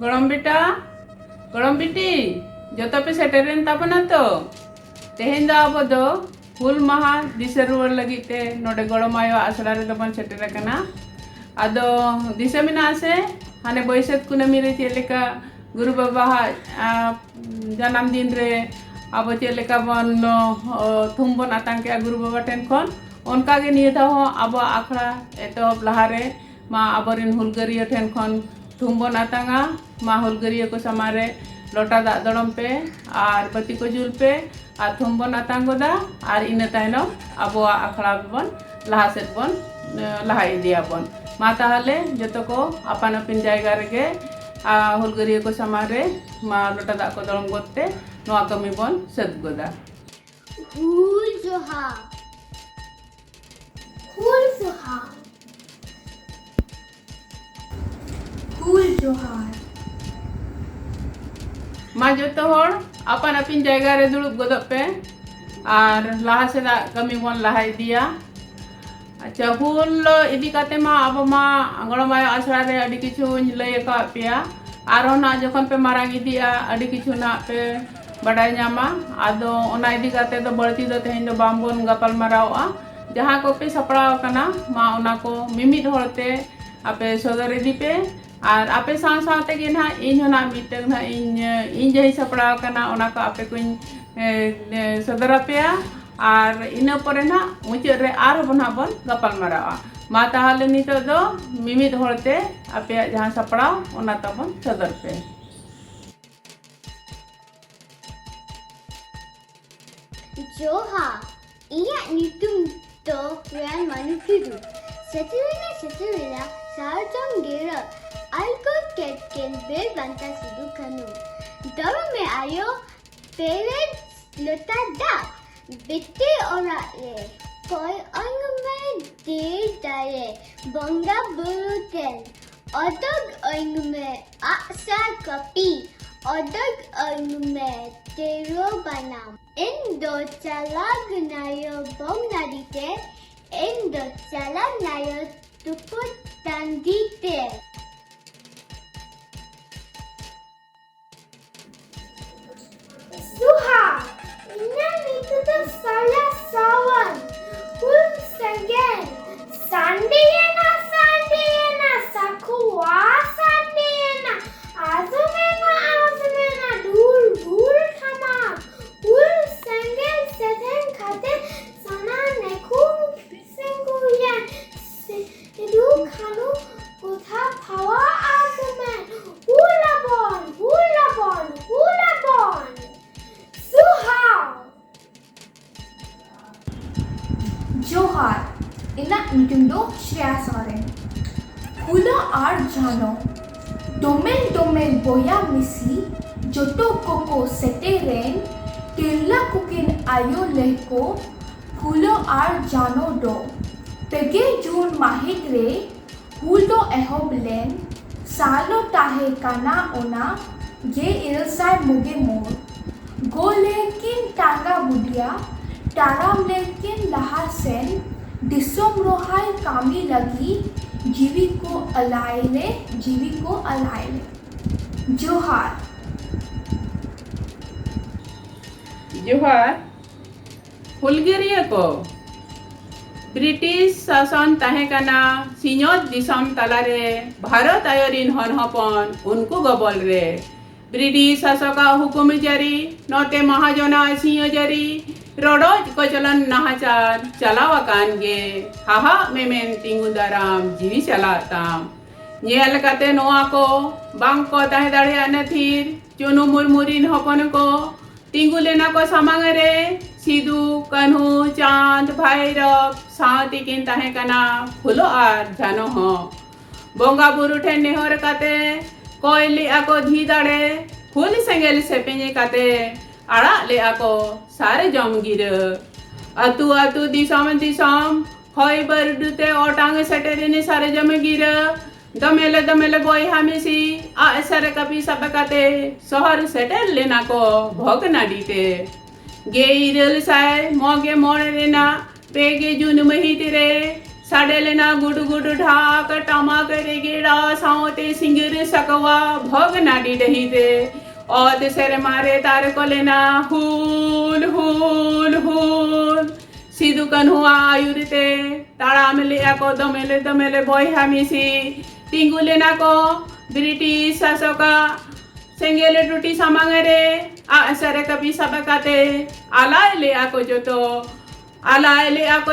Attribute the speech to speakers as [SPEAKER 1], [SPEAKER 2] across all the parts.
[SPEAKER 1] गड़म बेटा गड़म बेटी जो पे सेटरेन ताबना तो तेहेन दा अब दो हुल महा दिशा रुवार लगिते नोडे गड़म आयो आसड़ा रे दबन सेटर कना आदो दिशा मिना से हाने बैसाख कुनामी रे चेलेका गुरु बाबा जन्म दिन रे अब चेलेका बन थुम बन आतंग के गुरु बाबा टेन खन उनका गे निये था अब आखड़ा एतहब लहारे मा आबरिन हुलगरिया ठेन खन थुम बन आतंगा मा हुलगरिया को समारे लोटा दाग दड़म पे और बत्ती को जुल पे और थुम बन आतंग गोदा और इन तायनो अब आखड़ा बन लहा सेट बन लहा इदिया बन मा ताहले जतो को अपन अपन जायगा रेगे हुलगरिया को समारे मा लोटा दाग को दड़म गोते नोआ कमी बन सद गोदा
[SPEAKER 2] हुल जोहा हुल जोहा हुल जोहार
[SPEAKER 1] मा जो हर अपन अपन जायगा रे दुड़ुब गोदप पे और लहा से कमी बन लहा इदिया अच्छा हुल इदी काते मा अब मा गड़माय आसरा रे अडी किछु लय का पेया आरो ना जखन पे मारांग इदिया अडी किछु ना पे बडाय नामा आदो ओना इदी काते दो बळती दो तेहेन दो बामबन गपाल मारावा जहां को पे सपड़ाव कना मा ओना को मिमिद होरते आपे सदर इदी पे और आपे साथ साथ के ना इन ना मिटक ना इन जही सपड़ाव कना ओना को आपे को सदर पेया और इन परे ना मुचाद रे आर बना बन गपाल मारावा मा ताहले नितो दो मिमिद होरते आपे जहां सपड़ाव ओना तबन सदर पे
[SPEAKER 2] जोहा इया नितुम तो प्रियान मानुकिदु सेटिवेला सारजम गेरा आइको केटकेन बे बंता सिदु कनु दरो में आयो पेरे लता दा बिट्टे ओरा ये कोई अंग में दे दाए बंगा बुरुटेन अदग अंग में आसा कपी अदग अंग में तेरो बनाम इन दो चालाग नायो बम नादीते इन दो चालाग नायो तुपुत तंदीते Suha, ina nitu to saya sawan, hul sengen, sandiyena, sakuwa sandiyena, azumena, dhul khama, hul sengen sethen khate sana nekhun senguyen, sedu khanu kotha phawa azumen, hulabon.
[SPEAKER 3] जोहार इना निटुंडो श्रेया सोरेन हुलो आर जानो डोमेल बोया मिसी जोटो कोको सेटेरेन टिल्ला कुकिन आयो लेको हुलो आर जानो dough Paige जून माहित रे हुलो एहोबलेन सालो ताहे काना ओना ये इरसाय मुगे मोर गो लेकिन टांगा बुडिया ताराम लेकिन लहा सेन दिसोम रोहाय कामी लगी जीवी को अलायले जोहार
[SPEAKER 1] जोहार हुलगरिया को ब्रिटिश शासन ताहे कना सिኞत दिसम तालारे भारत आयोरिन हन हपन उनको गबल रे ब्रिटिश शासका हुकुम जारी नोते महाजना सिंह जारी रोडोज को चलन नहाचार चलावा कान गे हाहा मेमेन तिंगु दाराम जीवी चलाताम नेल काते नोआ को बांग को ताहे दाड़े नथीर चुनु मुरमुरिन हपन को तिंगु लेना को सामांग रे सिदु कन्हू चांद भैरव साथी किन ताहे कना फुलो आर जानो हो बोंगा बुरु ठेन नेहर काते कोयली आको धी दाड़े फुल सेंगेल सेपेंजे काते आड़ा ले आको सारे जमगिर अतु दिसम होय बरडुते ओटांग सटेरेने सारे जमगिर दमेले बोय हमेसी आ सरे कपी सबकाते शहर सेटेल लेना को भोग नाडीते गे इरल साय मोगे मोड़े रेना पेगे जून महित रे साडे लेना गुडु गुडु ढाक टमाक रेगेड़ा सावते सिंगिर सकवा भग नाडी डही दे और सेरे मारे तार को लेना हुल हुल हुल सिदु कन्हुआ आयुरते ताड़ा मिले को दमेले दमेले बॉयहा मिसी तिंगु लेना को ब्रिटिश शासका सेंगेले टूटी सामांगरे आसरे कभी सबकाते आलाले आको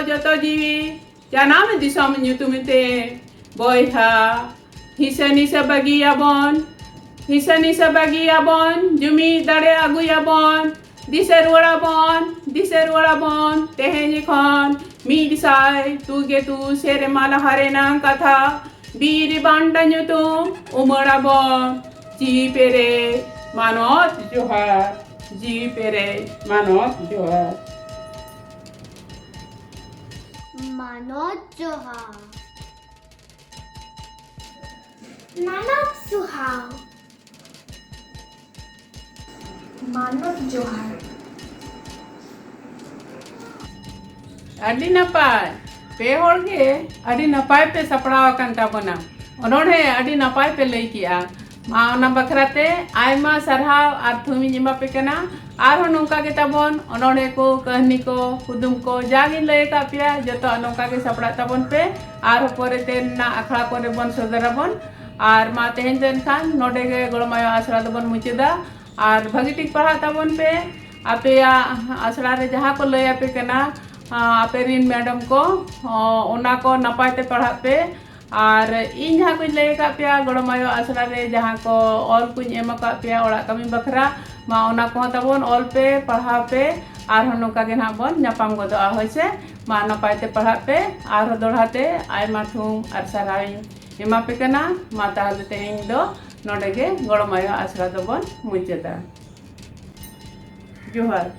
[SPEAKER 1] जोतो जीवी जानाम दिसम ᱧᱩᱛᱩᱢते बॉयहा हिसा बागियाबन जुमी दाड़े आगुयाबन दिसे रुवाड़ाबन तेहें जखन मीड साय तुगे तु सेरे माला हारेना कथा बीर बांडा ᱧᱩᱛᱩᱢ उमड़ाबन जीवी पेरे मानत जोहार जीवी पेरे मानत जोहार
[SPEAKER 2] Manot Johar. Manot Suhau.
[SPEAKER 3] मानव जोहार
[SPEAKER 1] अड़ी नपाय पे होड़गे अड़ी नपाय पे सपड़ाव अकन ताबोना ओनोडे अड़ी नपाय पे लई किया मा ओना बखराते आयमा सरहाव आर थुमी जिमा पे कना आर नोंका के ताबोन ओनोडे को कहनी को कुदुम को जागी लय का पिया जतो नोंका के सपड़ा ताबोन पे आर पोरे ते ना अखड़ा करे बन सदराबन आर मा तेहन देन खान नोडे के गळमायो आसरा दबन मुचेदा आर भगी ठीक पढ़ा ताबोन पे आपे आसरा रे जहाँ को लय पे कना आपे रिन मैडम को ओना को नपाय ते पढ़ा पे और इन जहाँ कुछ लय का पिया गड़मायो आसरा रे जहाँ को ऑल कुछ एम का पिया ओड़ा कमी बखरा मा ओना को तबन ऑल पे पढ़ा पे आर नोका के ना बन नापाम गदो होइसे मा नपाय ते पढ़ा पे आर दोड़ाते आयमा ठुम आर सराई एमा पे कना मा ताहले तेहें दो नोडे के गड़मायो आसरा दबन मुचेदा जोहार।